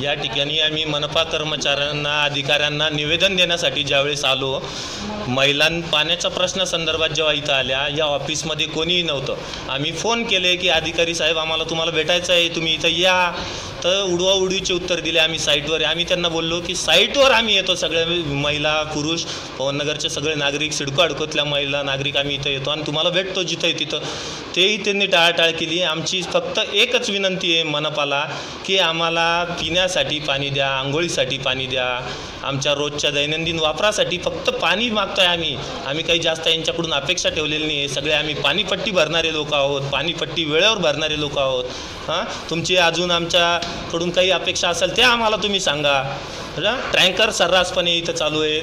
या ठिकाणी आम्ही मनपा कर्मचाऱ्यांना अधिकाऱ्यांना निवेदन देण्यासाठी ज्यावेळेस आलो, पाण्याच्या प्रश्नासंदर्भात जेव्हा इथं आल्या, या ऑफिसमध्ये कोणीही नव्हतं. आम्ही फोन केले की अधिकारी साहेब आम्हाला तुम्हाला भेटायचं आहे, तुम्ही इथं या. तर उडवाउडवीचे उत्तर दिले, आम्ही साईटवर. आम्ही त्यांना बोललो की साईटवर आम्ही येतो, सगळे महिला पुरुष पवननगरचे सगळे नागरिक, सिडको अडकोतल्या महिला नागरिक आम्ही इथं येतो आणि तुम्हाला भेटतो जिथं आहे तिथं. तेही त्यांनी टाळाटाळ केली. आमची फक्त एकच विनंती आहे मनपाला की आम्हाला पिण्यासाठी पाणी द्या, आंघोळीसाठी पाणी द्या, आमच्या रोजच्या दैनंदिन वापरासाठी फक्त पाणी मागतो आहे आम्ही काही जास्त यांच्याकडून अपेक्षा ठेवलेली नाही आहे. सगळे आम्ही पाणीपट्टी भरणारे लोक आहोत, पाणीपट्टी वेळेवर भरणारे लोक आहोत. तुमची अजून आमच्याकडून काही अपेक्षा असेल ते आम्हाला तुम्ही सांगा. टँकर सर्रासपणे इथं चालू आहेत,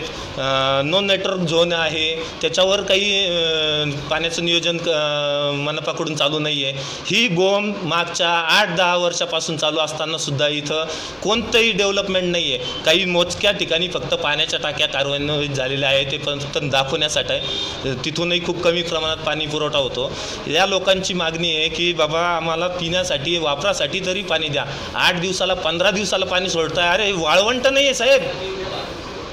नो नेटवर्क झोन आहे, त्याच्यावर काही पाण्याचं नियोजन मनपाकडून चालू नाही आहे. ही बोंब मागच्या 8-10 वर्षापासून चालू असतानासुद्धा इथं कोणतंही डेव्हलपमेंट नाही आहे. काही मोजक्या ठिकाणी फक्त पाण्याच्या टाक्या कार्यान्वित झालेल्या आहेत, ते फक्त दाखवण्यासाठी आहे. तिथूनही खूप कमी प्रमाणात पाणी पुरवठा होतो. या लोकांची मागणी आहे की बाबा आम्हाला पिण्यासाठी वापरासाठी तरी पाणी द्या. 8 दिवसाला 15 दिवसाला पाणी सोडतं आहे. अरे वाळवंट नाही आहे साहेब,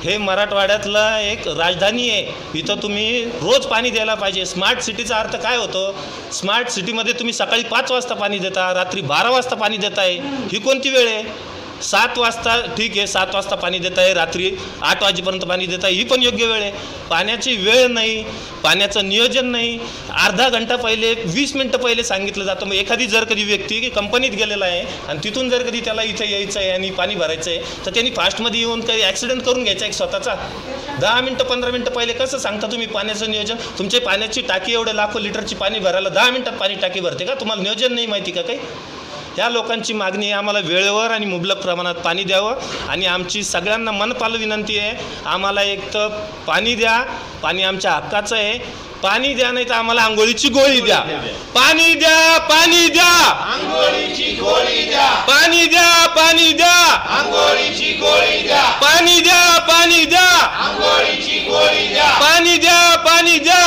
हे मराठवाड्यातलं एक राजधानी आहे. इथं तुम्ही रोज पाणी द्यायला पाहिजे. स्मार्ट सिटीचा अर्थ काय होतो? स्मार्ट सिटीमध्ये तुम्ही सकाळी 5 वाजता पाणी देता, रात्री 12 वाजता पाणी देताय. ही कोणती वेळ आहे? 7 वाजता ठीक आहे, 7 वाजता पाणी देत आहे, रात्री 8 वाजेपर्यंत पाणी देत आहे, ही पण योग्य वेळ आहे. पाण्याची वेळ नाही, पाण्याचं नियोजन नाही. अर्धा घंटा पहिले 20 मिनटं पहिले सांगितलं जातं. मग एखादी जर कधी व्यक्ती की कंपनीत गेलेला आहे आणि तिथून जर कधी त्याला इथं यायचं आहे आणि पाणी भरायचं आहे तर त्यांनी फास्टमध्ये येऊन काही ॲक्सिडेंट करून घ्यायचा एक स्वतःचा. 10 मिनटं 15 मिनटं पहिले कसं सांगता तुम्ही पाण्याचं नियोजन? तुमची पाण्याची टाकी एवढे लाखो लिटरची पाणी भरायला 10 मिनटात पाणी टाकी भरते का? तुम्हाला नियोजन नाही माहिती का काही? या लोकांची मागणी आहे आम्हाला वेळेवर आणि मुबलक प्रमाणात पाणी द्यावं. आणि आमची सगळ्यांना मनपाल विनंती आहे, आम्हाला एक तर पाणी द्या, पाणी आमच्या हक्काचं आहे. पाणी द्या, नाही तर आम्हाला आंघोळीची गोळी द्या. पाणी द्या, पाणी द्या, आंघोळीची गोळी द्या. पाणी द्या, पाणी द्या, आंघोळीची गोळी द्या. पाणी द्या, पाणी द्या, आंघोळीची गोळी द्या. पाणी द्या, पाणी द्या,